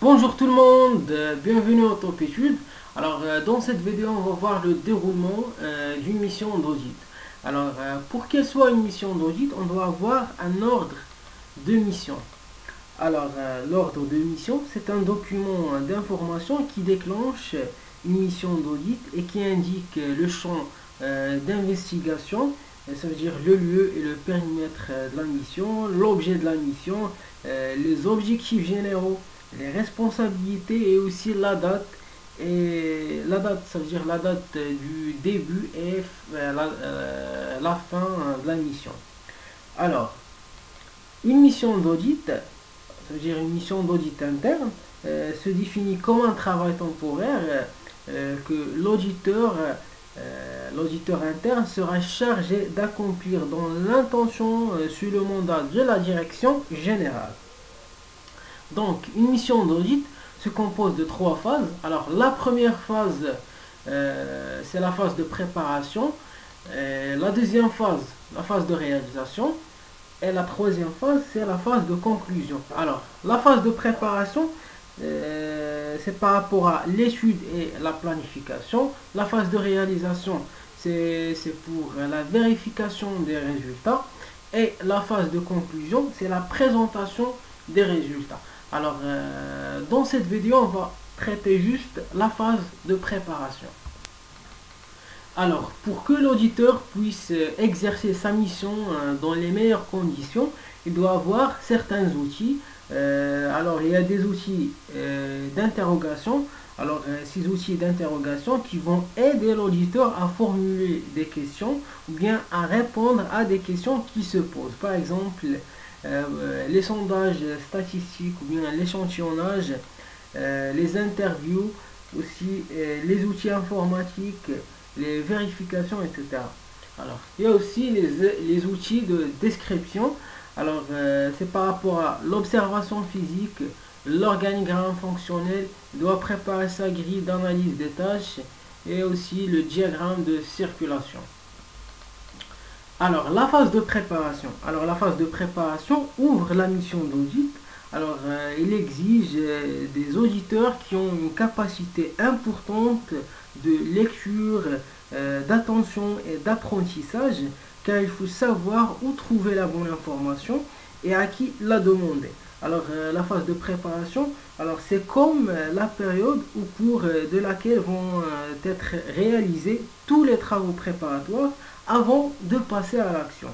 Bonjour tout le monde, bienvenue au Top Études. Alors dans cette vidéo on va voir le déroulement d'une mission d'audit. Alors pour qu'elle soit une mission d'audit, on doit avoir un ordre de mission. Alors l'ordre de mission, c'est un document d'information qui déclenche une mission d'audit et qui indique le champ d'investigation, ça veut dire le lieu et le périmètre de la mission, l'objet de la mission, les objectifs généraux, les responsabilités et aussi la date. Et la date, ça veut dire la date du début et la fin de la mission. Alors, une mission d'audit, ça veut dire une mission d'audit interne, se définit comme un travail temporaire que l'auditeur interne sera chargé d'accomplir dans l'intention sur le mandat de la direction générale. Donc, une mission d'audit se compose de 3 phases. Alors, la première phase, c'est la phase de préparation. La deuxième phase, la phase de réalisation. Et la troisième phase, c'est la phase de conclusion. Alors, la phase de préparation, c'est par rapport à l'étude et la planification. La phase de réalisation, c'est pour la vérification des résultats. Et la phase de conclusion, c'est la présentation des résultats. Alors, dans cette vidéo, on va traiter juste la phase de préparation. Alors, pour que l'auditeur puisse exercer sa mission dans les meilleures conditions, il doit avoir certains outils. Alors, il y a des outils d'interrogation. Alors, ces outils d'interrogation qui vont aider l'auditeur à formuler des questions ou bien à répondre à des questions qui se posent. Par exemple, les sondages statistiques ou bien l'échantillonnage, les interviews, aussi les outils informatiques, les vérifications, etc. Alors, il y a aussi les outils de description. Alors, c'est par rapport à l'observation physique, l'organigramme fonctionnel, il doit préparer sa grille d'analyse des tâches et aussi le diagramme de circulation. Alors, la phase de préparation. Alors, la phase de préparation ouvre la mission d'audit. Alors, il exige des auditeurs qui ont une capacité importante de lecture, d'attention et d'apprentissage, car il faut savoir où trouver la bonne information et à qui la demander. Alors, la phase de préparation, alors c'est comme la période au cours de laquelle vont être réalisés tous les travaux préparatoires avant de passer à l'action.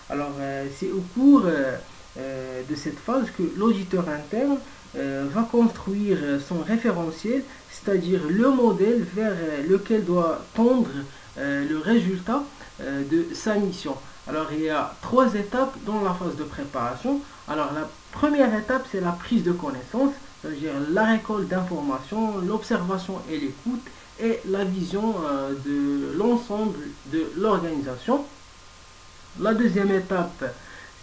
Alors, c'est au cours de cette phase que l'auditeur interne va construire son référentiel, c'est-à-dire le modèle vers lequel doit tendre le résultat de sa mission. Alors, il y a 3 étapes dans la phase de préparation. Alors, la première étape, c'est la prise de connaissance, c'est-à-dire la récolte d'informations, l'observation et l'écoute, et la vision de l'ensemble de l'organisation. La deuxième étape,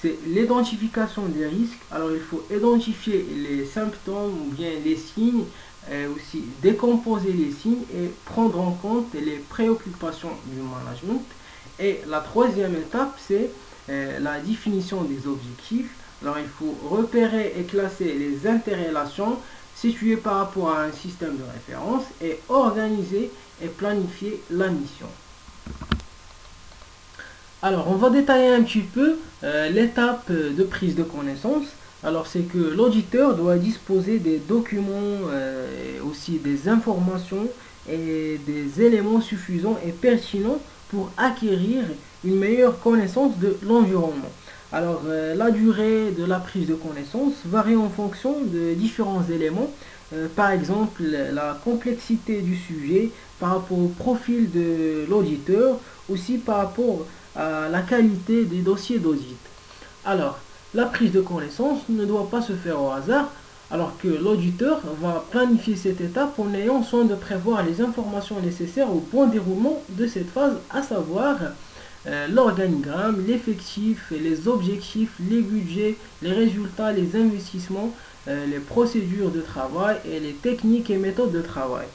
c'est l'identification des risques. Alors, il faut identifier les symptômes ou bien les signes, et aussi décomposer les signes et prendre en compte les préoccupations du management. Et la troisième étape, c'est la définition des objectifs. Alors, il faut repérer et classer les interrelations situées par rapport à un système de référence et organiser et planifier la mission. Alors, on va détailler un petit peu l'étape de prise de connaissance. Alors, c'est que l'auditeur doit disposer des documents, aussi des informations et des éléments suffisants et pertinents pour acquérir une meilleure connaissance de l'environnement. Alors, la durée de la prise de connaissance varie en fonction de différents éléments. Par exemple, la complexité du sujet par rapport au profil de l'auditeur, aussi par rapport à la qualité des dossiers d'audit. Alors, la prise de connaissance ne doit pas se faire au hasard, alors que l'auditeur va planifier cette étape en ayant soin de prévoir les informations nécessaires au bon déroulement de cette phase, à savoir l'organigramme, l'effectif, les objectifs, les budgets, les résultats, les investissements, les procédures de travail et les techniques et méthodes de travail.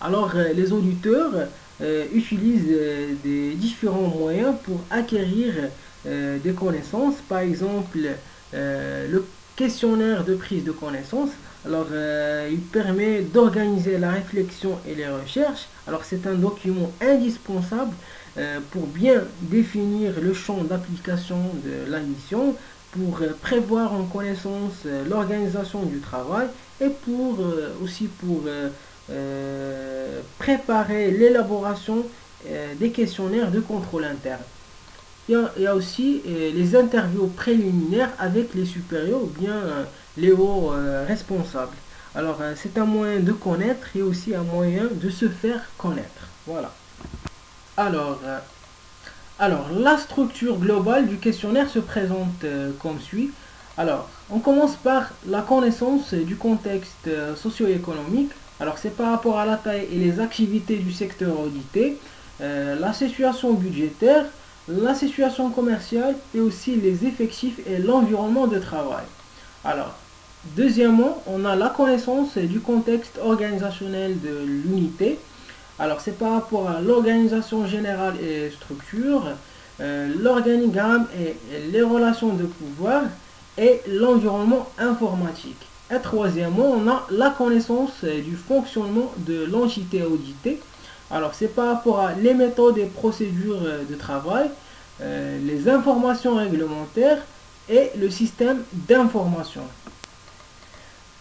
Alors, les auditeurs utilise des différents moyens pour acquérir des connaissances. Par exemple, le questionnaire de prise de connaissances. Alors, il permet d'organiser la réflexion et les recherches. Alors, c'est un document indispensable pour bien définir le champ d'application de la mission, pour prévoir en connaissance l'organisation du travail et pour aussi pour préparer l'élaboration des questionnaires de contrôle interne. Il y a aussi les interviews préliminaires avec les supérieurs ou bien les hauts responsables. Alors, c'est un moyen de connaître et aussi un moyen de se faire connaître. Voilà. Alors, la structure globale du questionnaire se présente comme suit. Alors, on commence par la connaissance du contexte socio-économique. Alors, c'est par rapport à la taille et les activités du secteur audité, la situation budgétaire, la situation commerciale et aussi les effectifs et l'environnement de travail. Alors, deuxièmement, on a la connaissance du contexte organisationnel de l'unité. Alors, c'est par rapport à l'organisation générale et structure, l'organigramme et les relations de pouvoir et l'environnement informatique. Et troisièmement, on a la connaissance du fonctionnement de l'entité auditée. Alors, c'est par rapport à les méthodes et procédures de travail, les informations réglementaires et le système d'information.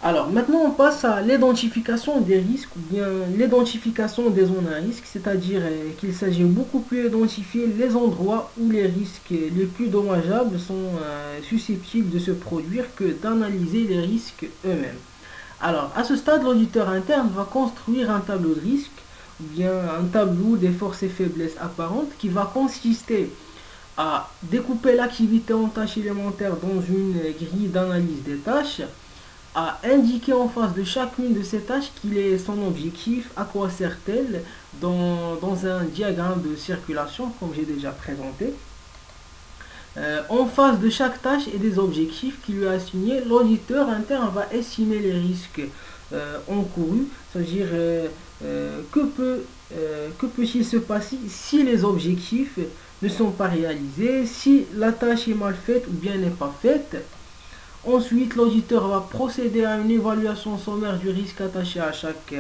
Alors, maintenant, on passe à l'identification des risques ou bien l'identification des zones à risque, c'est-à-dire qu'il s'agit beaucoup plus d'identifier les endroits où les risques les plus dommageables sont susceptibles de se produire que d'analyser les risques eux-mêmes. Alors, à ce stade, l'auditeur interne va construire un tableau de risque ou bien un tableau des forces et faiblesses apparentes qui va consister à découper l'activité en tâches élémentaires dans une grille d'analyse des tâches, à indiquer en face de chacune de ces tâches quel est son objectif, à quoi sert-elle dans un diagramme de circulation comme j'ai déjà présenté. En face de chaque tâche et des objectifs qui lui a assignés, l'auditeur interne va estimer les risques encourus, c'est-à-dire que peut-il se passer si les objectifs ne sont pas réalisés, si la tâche est mal faite ou bien n'est pas faite. Ensuite, l'auditeur va procéder à une évaluation sommaire du risque attaché à chaque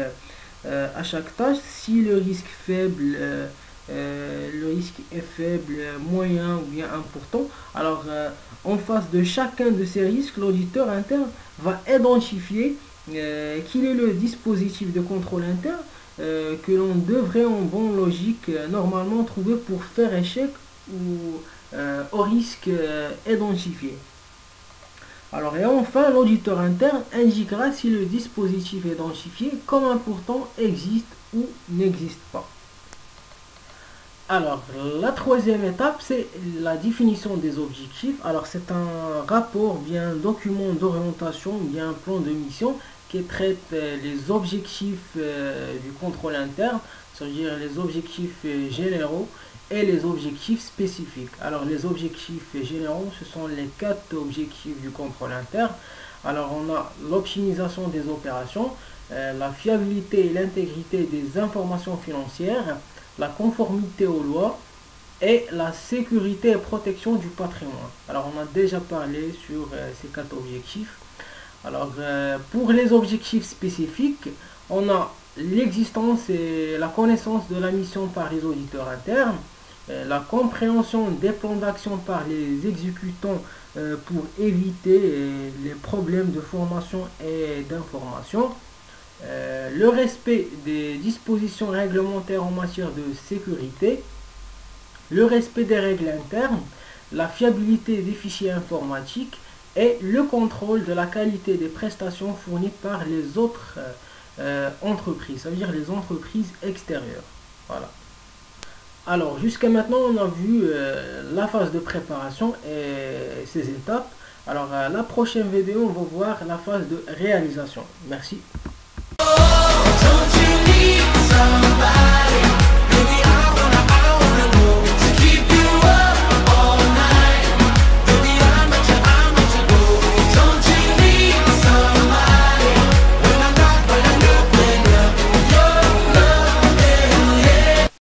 tâche. Si le risque est faible, moyen ou bien important. Alors, en face de chacun de ces risques, l'auditeur interne va identifier quel est le dispositif de contrôle interne que l'on devrait en bonne logique normalement trouver pour faire échec au risque identifié. Alors, et enfin, l'auditeur interne indiquera si le dispositif identifié comme important existe ou n'existe pas. Alors, la troisième étape, c'est la définition des objectifs. Alors, c'est un rapport, bien un document d'orientation, bien un plan de mission qui traite les objectifs du contrôle interne, c'est-à-dire les objectifs généraux et les objectifs spécifiques. Alors, les objectifs généraux, ce sont les 4 objectifs du contrôle interne. Alors, on a l'optimisation des opérations, la fiabilité et l'intégrité des informations financières, la conformité aux lois et la sécurité et protection du patrimoine. Alors, on a déjà parlé sur ces 4 objectifs. Alors, pour les objectifs spécifiques, on a l'existence et la connaissance de la mission par les auditeurs internes, la compréhension des plans d'action par les exécutants pour éviter les problèmes de formation et d'information, le respect des dispositions réglementaires en matière de sécurité, le respect des règles internes, la fiabilité des fichiers informatiques et le contrôle de la qualité des prestations fournies par les autres entreprises, c'est-à-dire les entreprises extérieures. Voilà. Alors, jusqu'à maintenant, on a vu la phase de préparation et ses étapes. Alors, la prochaine vidéo, on va voir la phase de réalisation. Merci. Don't you need somebody?